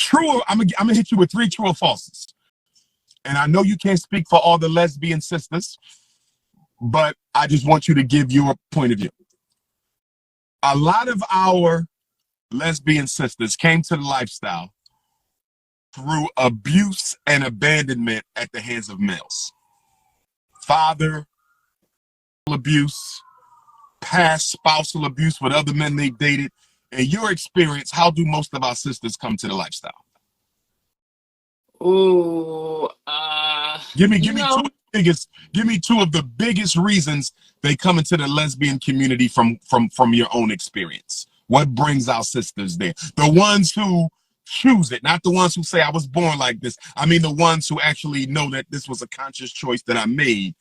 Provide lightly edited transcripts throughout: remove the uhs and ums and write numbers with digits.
true. I'm gonna hit you with 3 true or falses. And I know you can't speak for all the lesbian sisters, but I just want you to give your point of view. A lot of our lesbian sisters came to the lifestyle through abuse and abandonment at the hands of males. Father abuse, past spousal abuse with other men they dated. In your experience, how do most of our sisters come to the lifestyle? Ooh, give me 2 of the biggest reasons they come into the lesbian community from your own experience. What brings our sisters there? The ones who choose it, not the ones who say I was born like this. I mean the ones who actually know that this was a conscious choice that I made.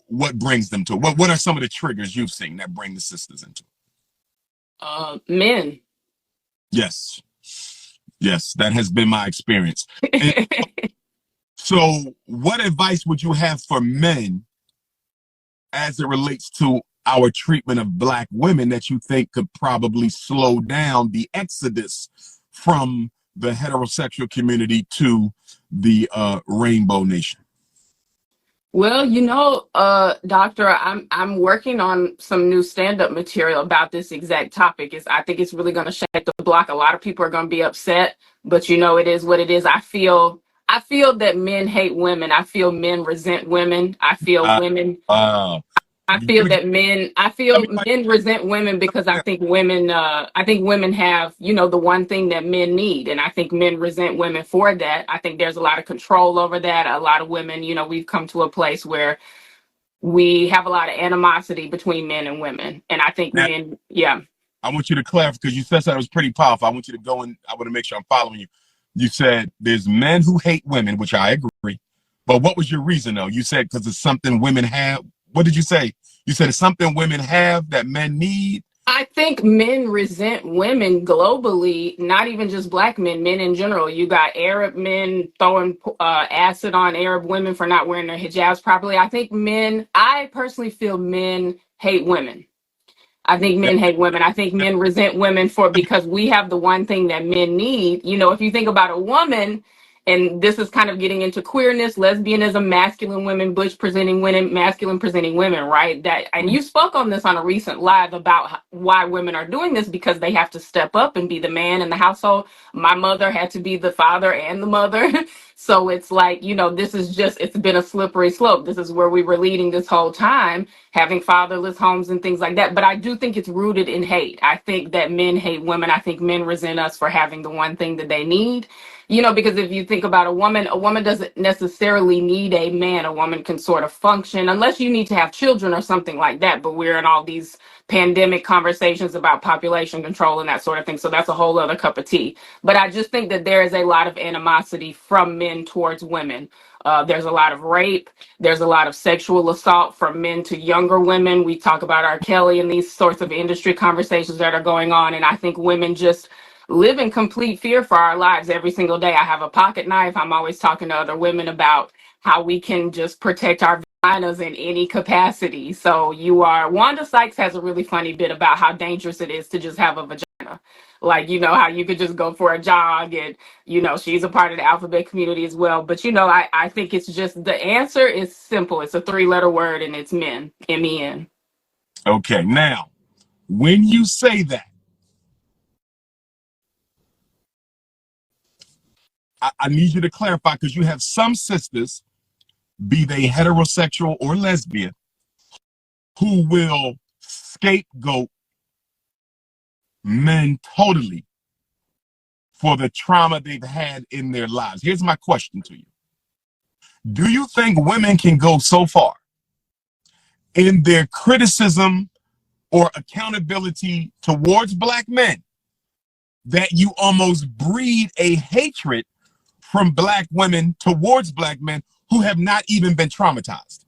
What brings them to it? What are some of the triggers you've seen that bring the sisters into it? Men. Yes, that has been my experience. So what advice would you have for men as it relates to our treatment of Black women that you think could probably slow down the exodus from the heterosexual community to the Rainbow Nation? Well, Doctor, I'm working on some new stand-up material about this exact topic. I think it's really going to shake the block. A lot of people are going to be upset, but it is what it is. I feel that men hate women. I feel men resent women. I feel women. I feel that men resent women because I think women have, the one thing that men need. And I think men resent women for that. I think there's a lot of control over that. A lot of women, we've come to a place where we have a lot of animosity between men and women. And I think men, yeah. I want you to clarify, because you said something that was pretty powerful. I want you to go in. I want to make sure I'm following you. You said there's men who hate women, which I agree. But what was your reason, though? You said because it's something women have. What did you say? You said it's something women have that men need? I think men resent women globally, not even just Black men, men in general. You got Arab men throwing acid on Arab women for not wearing their hijabs properly. I personally feel men hate women. I think men hate women. I think men resent women because we have the one thing that men need. If you think about a woman, and this is kind of getting into queerness, lesbianism, masculine women, butch presenting women, masculine presenting women, right? And you spoke on this on a recent live about why women are doing this, because they have to step up and be the man in the household. My mother had to be the father and the mother. So it's like, it's been a slippery slope. This is where we were leading this whole time, having fatherless homes and things like that. But I do think it's rooted in hate. I think that men hate women. I think men resent us for having the one thing that they need. Because if you think about a woman doesn't necessarily need a man. A woman can sort of function, unless you need to have children or something like that. But we're in all these pandemic conversations about population control and that sort of thing. So that's a whole other cup of tea. But I just think that there is a lot of animosity from men towards women. There's a lot of rape. There's a lot of sexual assault from men to younger women. We talk about R. Kelly and these sorts of industry conversations that are going on. And I think women just live in complete fear for our lives every single day. I have a pocket knife. I'm always talking to other women about how we can just protect our vaginas in any capacity. So Wanda Sykes has a really funny bit about how dangerous it is to just have a vagina. Like, how you could just go for a jog, and, she's a part of the alphabet community as well. But, I think it's just, the answer is simple. It's a 3-letter word, and it's men, M-E-N. Okay. Now, when you say that, I need you to clarify, because you have some sisters, be they heterosexual or lesbian, who will scapegoat men totally for the trauma they've had in their lives. Here's my question to you. Do you think women can go so far in their criticism or accountability towards Black men that you almost breed a hatred from Black women towards Black men who have not even been traumatized?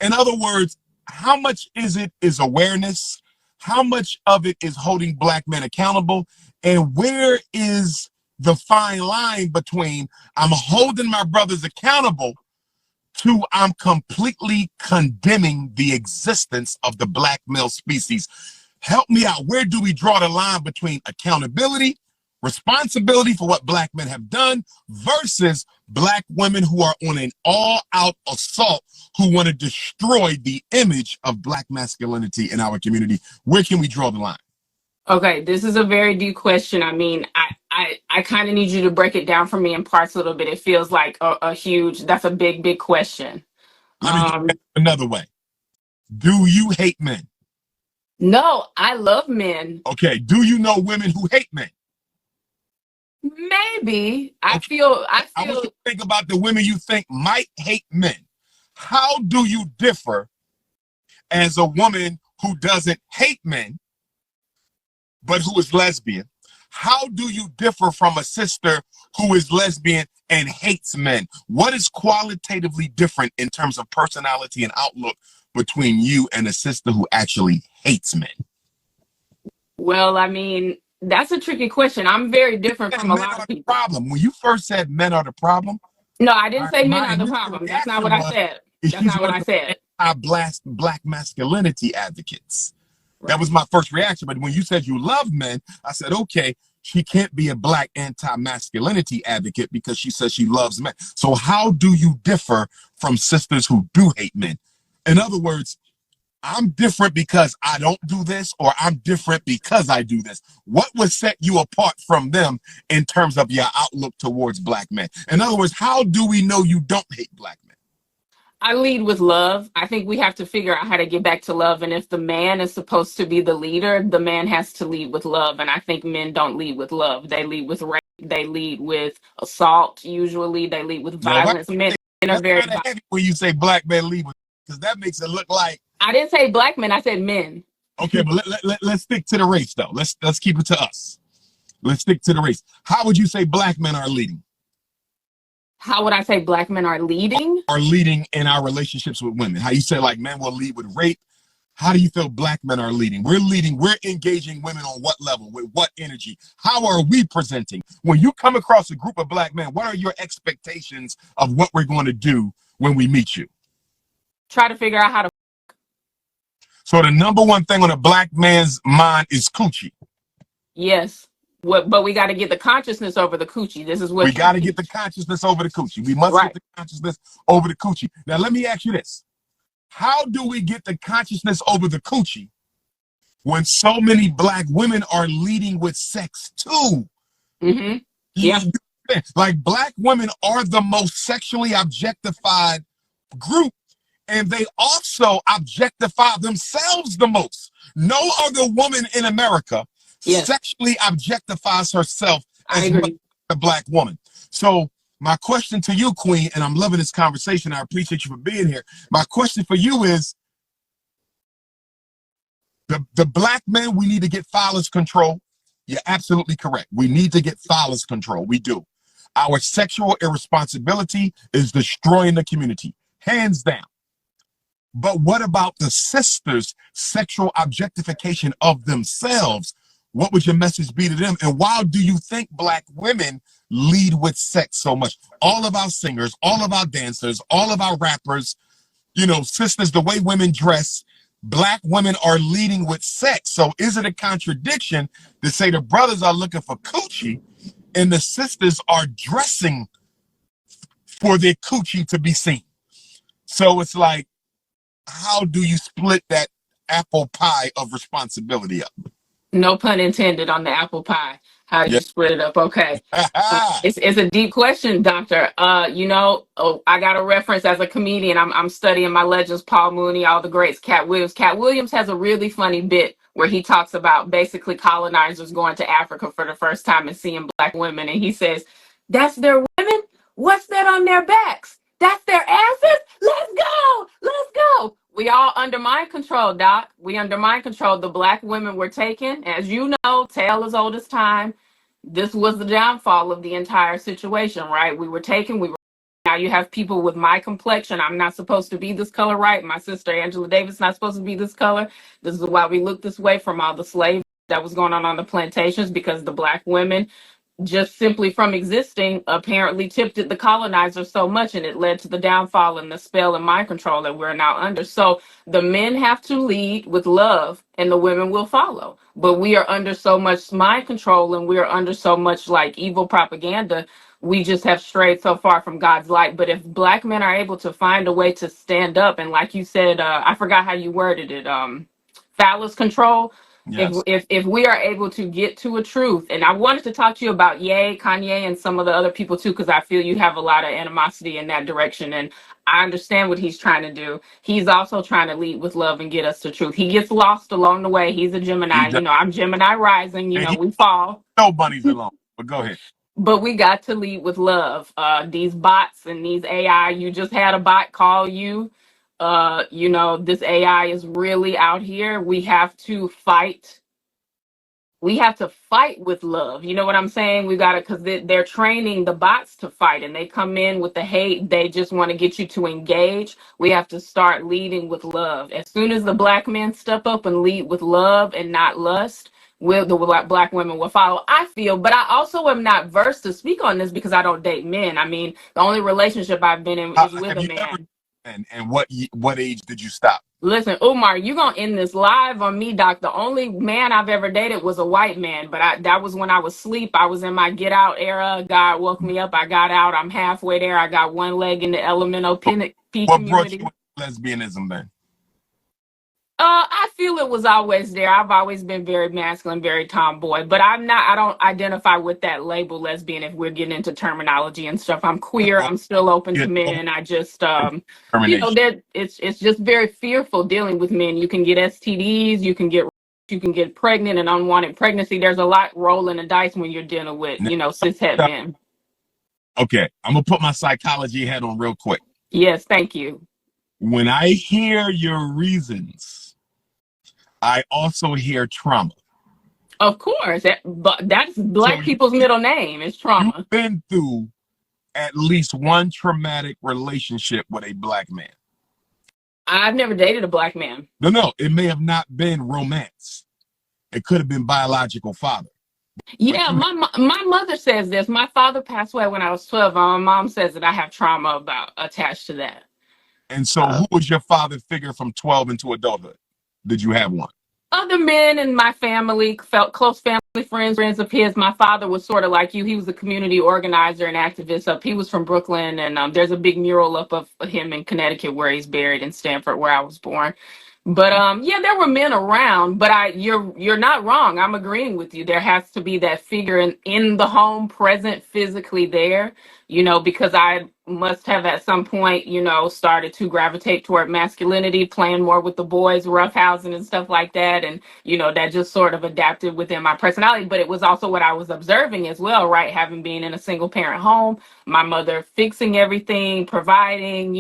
In other words, how much is awareness? How much of it is holding Black men accountable? And where is the fine line between I'm holding my brothers accountable to I'm completely condemning the existence of the Black male species? Help me out. Where do we draw the line between accountability responsibility for what black men have done versus black women who are on an all-out assault, who want to destroy the image of black masculinity in our community. Where can we draw the line? Okay, this is a very deep question. I mean, I kind of need you to break it down for me in parts a little bit. It feels like a huge, that's a big question. Let me get another way. Do you hate men? No, I love men. Okay. Do you know women who hate men? Maybe. Okay. I want you to think about the women you think might hate men. How do you differ as a woman who doesn't hate men, but who is lesbian? How do you differ from a sister who is lesbian and hates men? What is qualitatively different in terms of personality and outlook between you and a sister who actually hates men? Well, I mean, that's a tricky question. I'm very different from a lot of people. Problem. When you first said men are the problem. No, I didn't say men are the problem. That's not what I said. That's not what I said. Black masculinity advocates. That was my first reaction. But when you said you love men, I said, okay, she can't be a black anti-masculinity advocate because she says she loves men. So how do you differ from sisters who do hate men? In other words, I'm different because I don't do this, or I'm different because I do this. What would set you apart from them in terms of your outlook towards black men? In other words, how do we know you don't hate black men? I lead with love. I think we have to figure out how to get back to love. And if the man is supposed to be the leader, the man has to lead with love. And I think men don't lead with love. They lead with rape. They lead with assault. Usually they lead with violence. Men are very violent. Heavy when you say black men lead with, because that makes it look like. I didn't say black men. I said men. Okay, but let's stick to the race, though. Let's keep it to us. Let's stick to the race. How would you say black men are leading? How would I say black men are leading? Are leading in our relationships with women. How you say like men will lead with rape. How do you feel black men are leading? We're leading. We're engaging women on what level? With what energy? How are we presenting? When you come across a group of black men, what are your expectations of what we're going to do when we meet you? Try to figure out how to. So the number one thing on a black man's mind is coochie. Yes. But we got to get the consciousness over the coochie. This is what we got to get the consciousness over the coochie. We must get the consciousness over the coochie. Now, let me ask you this. How do we get the consciousness over the coochie when so many black women are leading with sex too? Mm-hmm. Yeah. Like black women are the most sexually objectified group, and they also objectify themselves the most. No other woman in America sexually objectifies herself as much as a black woman. So my question to you, Queen, and I'm loving this conversation. I appreciate you for being here. My question for you is, the black men, we need to get phallus control. You're absolutely correct. We need to get phallus control. We do. Our sexual irresponsibility is destroying the community, hands down. But what about the sisters' sexual objectification of themselves? What would your message be to them? And why do you think black women lead with sex so much? All of our singers, all of our dancers, all of our rappers, you know, sisters, the way women dress, black women are leading with sex. So is it a contradiction to say the brothers are looking for coochie and the sisters are dressing for their coochie to be seen? So it's like, how do you split that apple pie of responsibility up? No pun intended on the apple pie. How do you split it up? Okay. It's a deep question, Doctor. You know, I got a reference as a comedian. I'm studying my legends, Paul Mooney, all the greats, Cat Williams. Cat Williams has a really funny bit where he talks about basically colonizers going to Africa for the first time and seeing black women. And he says, that's their women? What's that on their backs? That's their asses? Let's go! Let's go! We all under mind control, Doc. We under mind control. The black women were taken. As you know, tale as old as time. This was the downfall of the entire situation, right? We were taken. Now you have people with my complexion. I'm not supposed to be this color, right? My sister Angela Davis not supposed to be this color. This is why we look this way from all the slavery that was going on the plantations, because the black women just simply from existing, apparently tipped the colonizer so much, and it led to the downfall and the spell and mind control that we're now under. So the men have to lead with love and the women will follow. But we are under so much mind control and we are under so much like evil propaganda. We just have strayed so far from God's light. But if black men are able to find a way to stand up, and like you said, I forgot how you worded it, phallus control. Yes. If we are able to get to a truth, and I wanted to talk to you about Kanye, and some of the other people too, because I feel you have a lot of animosity in that direction, and I understand what he's trying to do. He's also trying to lead with love and get us to truth. He gets lost along the way. He's a He Gemini. does. I'm Gemini rising. And he We fall. no bunnies alone. But go ahead. But we got to lead with love. These bots and these AI, you just had a bot call you. This AI is really out here. We have to fight with love. You know what I'm saying? We got to, because they're training the bots to fight and they come in with the hate. They just want to get you to engage. We have to start leading with love. As soon as the black men step up and lead with love and not lust, the black women will follow, I feel. But I also am not versed to speak on this because I don't date men. I mean, the only relationship I've been in is with Have a you ever, man. and what age did you stop? Listen, Umar, you gonna end this live on me, Doc. The only man I've ever dated was a white man, but that was when I was asleep. I was in my get out era. God woke me up. I got out. I'm halfway there. I got one leg in the elemental P What brought community. you into lesbianism then? I feel it was always there. I've always been very masculine, very tomboy, but I don't identify with that label lesbian if we're getting into terminology and stuff. I'm queer. Well, I'm still open you to had men. I just, termination. that it's just very fearful dealing with men. You can get STDs, you can get pregnant and unwanted pregnancy. There's a lot rolling the dice when you're dealing with, cishet men. Okay, I'm gonna put my psychology hat on real quick. Yes, thank you. When I hear your reasons, I also hear trauma. Of course, but that's So black people's middle name is you've trauma. been through at least one traumatic relationship with a black man. I've never dated a black man. No, it may have not been romance. It could have been biological father. But Yeah, my mother says this. My father passed away when I was 12. My mom says that I have trauma attached to that. and so Uh, who was your father figure from 12 into adulthood? Did you have one? Other men in my family felt close family friends of his. My father was sort of like you. He was a community organizer and activist. He was from Brooklyn, and there's a big mural up of him in Connecticut where he's buried in Stamford, where I was born. But yeah, there were men around, but you're not wrong. I'm agreeing with you. There has to be that figure in the home, present, physically there, because I must have at some point, started to gravitate toward masculinity, playing more with the boys, roughhousing and stuff like that. And, that just sort of adapted within my personality. But it was also what I was observing as well, right? Having been in a single parent home, my mother fixing everything, providing,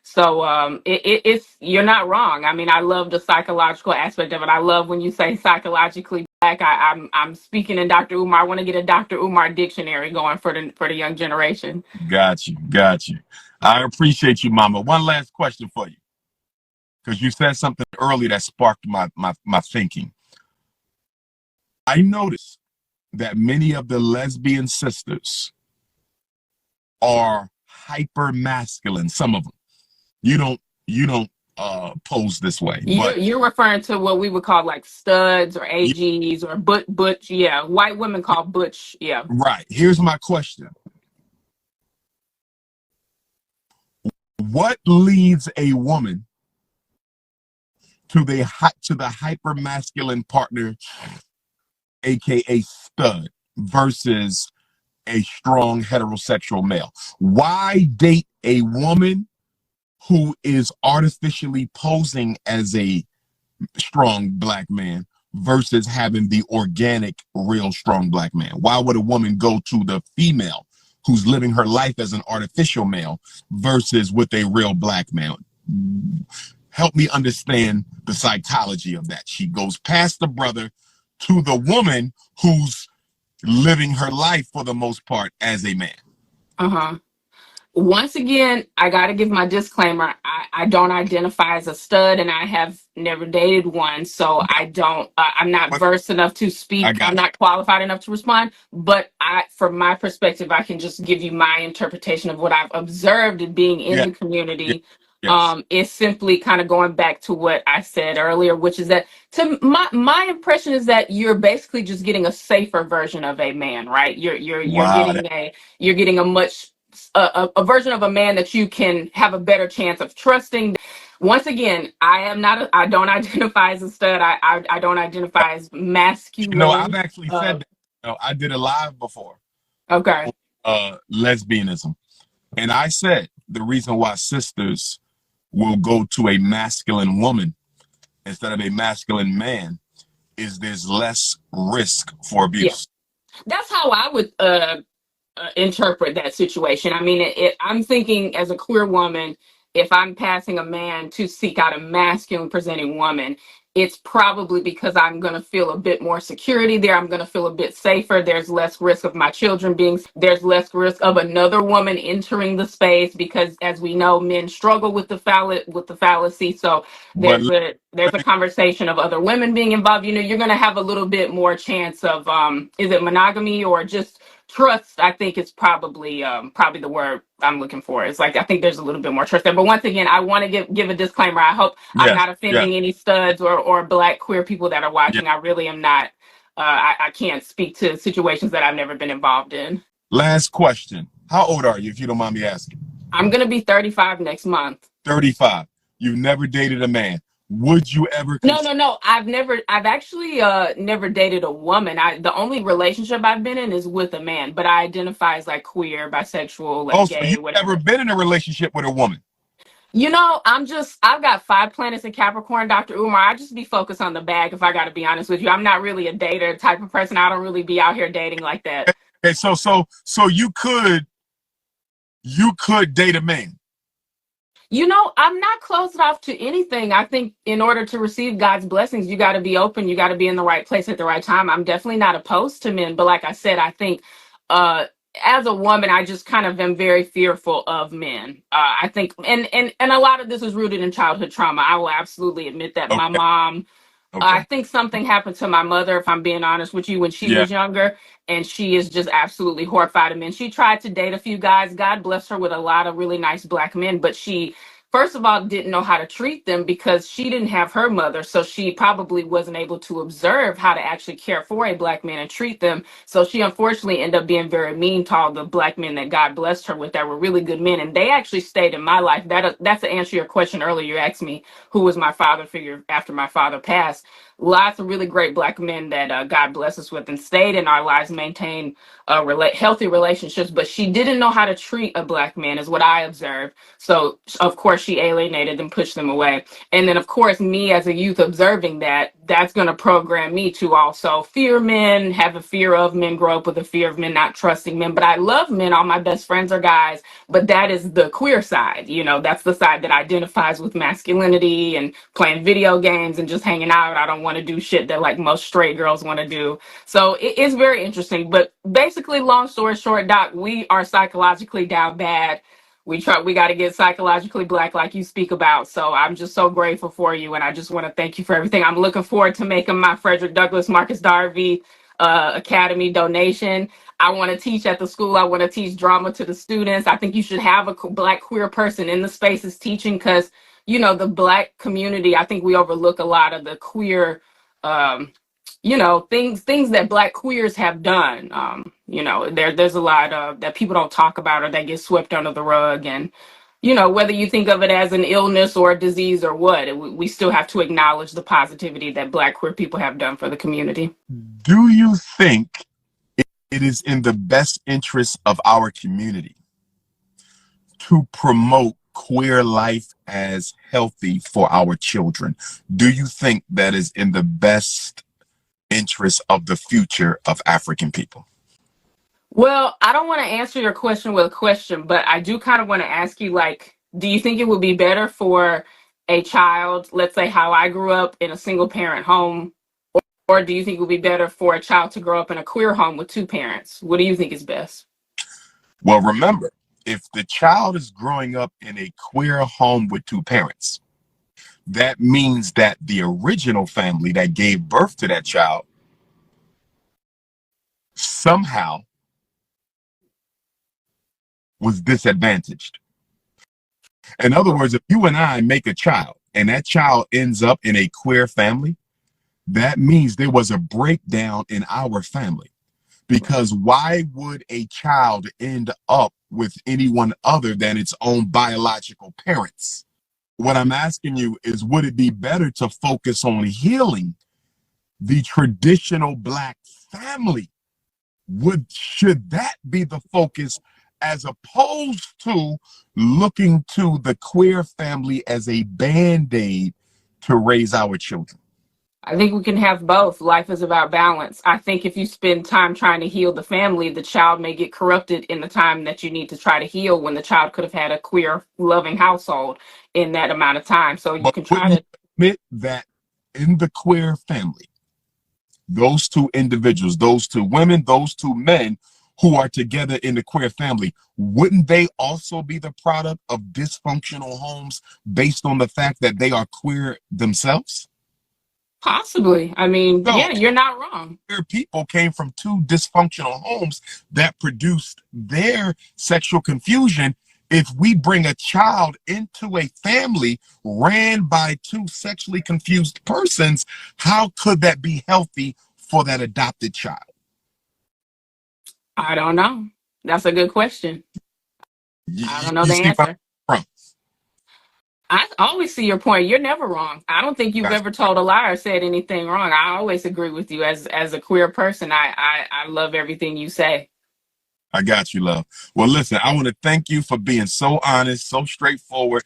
So it's you're not wrong. I mean, I love the psychological aspect of it. I love when you say psychologically black. I'm speaking in Dr. Umar. I want to get a Dr. Umar dictionary going for the young generation. Got you. I appreciate you, Mama. One last question for you, because you said something earlier that sparked my thinking. I noticed that many of the lesbian sisters are hyper masculine. Some of them. You don't pose this way, but You're referring to what we would call like studs or AGs or butch. Yeah, white women call butch. Yeah. right. Here's my question. What leads a woman to the hyper masculine partner, aka stud, versus a strong heterosexual male? Why date a woman who is artificially posing as a strong black man versus having the organic, real strong black man? Why would a woman go to the female who's living her life as an artificial male versus with a real black man? Help me understand the psychology of that. She goes past the brother to the woman who's living her life for the most part as a man. Uh-huh. Once again, I got to give my disclaimer. I don't identify as a stud, and I have never dated one, so I don't. I'm not But versed enough to I speak. I'm got you. not qualified enough to respond. But from my perspective, I can just give you my interpretation of what I've observed being in Yeah, the yeah, community. yes. It's simply kind of going back to what I said earlier, which is that to my impression is that you're basically just getting a safer version of a man, right? Wow. You're getting a much a version of a man that you can have a better chance of trusting. Once again, I don't identify as a stud. I don't identify as I've masculine. actually said that. I did a live before Okay. lesbianism. And I said the reason why sisters will go to a masculine woman instead of a masculine man is there's less risk for Yeah. abuse. That's how I would interpret that situation. I mean, I'm thinking as a queer woman, if I'm passing a man to seek out a masculine presenting woman, it's probably because I'm going to feel a bit more security there. I'm going to feel a bit safer. There's less risk of my children there's less risk of another woman entering the space because, as we know, men struggle with the fallacy. So But there's let a me, conversation of other women being involved. You're going to have a little bit more chance of, is it monogamy or just trust? I think it's probably the word I'm looking for. It's like I think there's a little bit more trust there. But once again, I want to give a disclaimer. I hope I'm yes, not yes, offending any studs or black queer people that are yes. watching. I really am not. I can't speak to situations that I've never been involved in. Last question. How old are you, if you don't mind me asking? I'm gonna be 35 next month. 35. You've never dated a man. Would you ever No, consider? no, no. I've actually never dated a woman. The only relationship I've been in is with a man, but I identify as like queer, bisexual, Oh, like so gay, you've never whatever. been in a relationship with a woman? I've got 5 planets in Capricorn, Dr. Umar. I just be focused on the bag if I got to be honest with you. I'm not really a dater type of person. I don't really be out here dating like that. Okay, so you could date a man. I'm not closed off to anything. I think in order to receive God's blessings, you got to be open. You got to be in the right place at the right time. I'm definitely not opposed to men, but like I said, I think uh, as a woman, I just kind of am very fearful of men. I think, and a lot of this is rooted in childhood trauma. I will absolutely admit that my Okay, mom. I okay. think something happened to my mother, if I'm being honest with you, when she Yeah, was younger, and she is just absolutely horrified of men. She tried to date a few guys. God bless her with a lot of really nice black men, but she, first of all, didn't know how to treat them because she didn't have her mother. So she probably wasn't able to observe how to actually care for a black man and treat them. So she unfortunately ended up being very mean to all the black men that God blessed her with that were really good men. And they actually stayed in my life. That's to answer your question earlier. You asked me who was my father figure after my father passed. Lots of really great black men that God blessed us with and stayed in our lives, maintained healthy relationships. But she didn't know how to treat a black man, is what I observed. So, of course, she alienated and pushed them away. And then, of course, me as a youth observing that, that's going to program me to also fear men, have a fear of men, grow up with a fear of men, not trusting men. But I love men. All my best friends are guys. But that is the queer side. That's the side that identifies with masculinity and playing video games and just hanging out. I don't want to do shit that like most straight girls want to do. So it's very interesting. But basically, long story short, Doc, we are psychologically down bad. We got to get psychologically black like you speak about. So I'm just so grateful for you, and I just want to thank you for everything. I'm looking forward to making my Frederick Douglass Marcus Darby Academy donation. I want to teach at the school. I want to teach drama to the students. I think you should have a black queer person in the spaces teaching because the black community. I think we overlook a lot of the queer um, things that black queers have done. There's a lot of that people don't talk about or that get swept under the rug. And whether you think of it as an illness or a disease or what, we still have to acknowledge the positivity that black queer people have done for the community. Do you think it is in the best interest of our community to promote queer life as healthy for our children? Do you think that is in the best interest of the future of African people? Well, I don't want to answer your question with a question, but I do kind of want to ask you, like, do you think it would be better for a child, let's say how I grew up in a single parent home, or do you think it would be better for a child to grow up in a queer home with two parents? What do you think is best? Well, remember, if the child is growing up in a queer home with two parents, that means that the original family that gave birth to that child somehow was disadvantaged. In other words, if you and I make a child and that child ends up in a queer family, that means there was a breakdown in our family. Because why would a child end up with anyone other than its own biological parents? What I'm asking you is, would it be better to focus on healing the traditional Black family? Should that be the focus, as opposed to looking to the queer family as a band-aid to raise our children? I think we can have both. Life is about balance. I think if you spend time trying to heal the family, the child may get corrupted in the time that you need to try to heal, when the child could have had a queer, loving household in that amount of time. So you But can try wouldn't you to. admit that in the queer family, those two individuals, those two women, those two men who are together in the queer family, wouldn't they also be the product of dysfunctional homes based on the fact that they are queer themselves? Possibly. I mean, So yeah, you're not wrong. queer people came from two dysfunctional homes that produced their sexual confusion. If we bring a child into a family ran by two sexually confused persons, how could that be healthy for that adopted child? I don't know. That's a good question. You, I don't know you the see where answer. I'm from? I always see your point. You're never wrong. I don't think you've Gotcha. ever told a lie or said anything wrong. I always agree with you as a queer person. I love everything you say. I got you, love. Well, listen, I want to thank you for being so honest, so straightforward.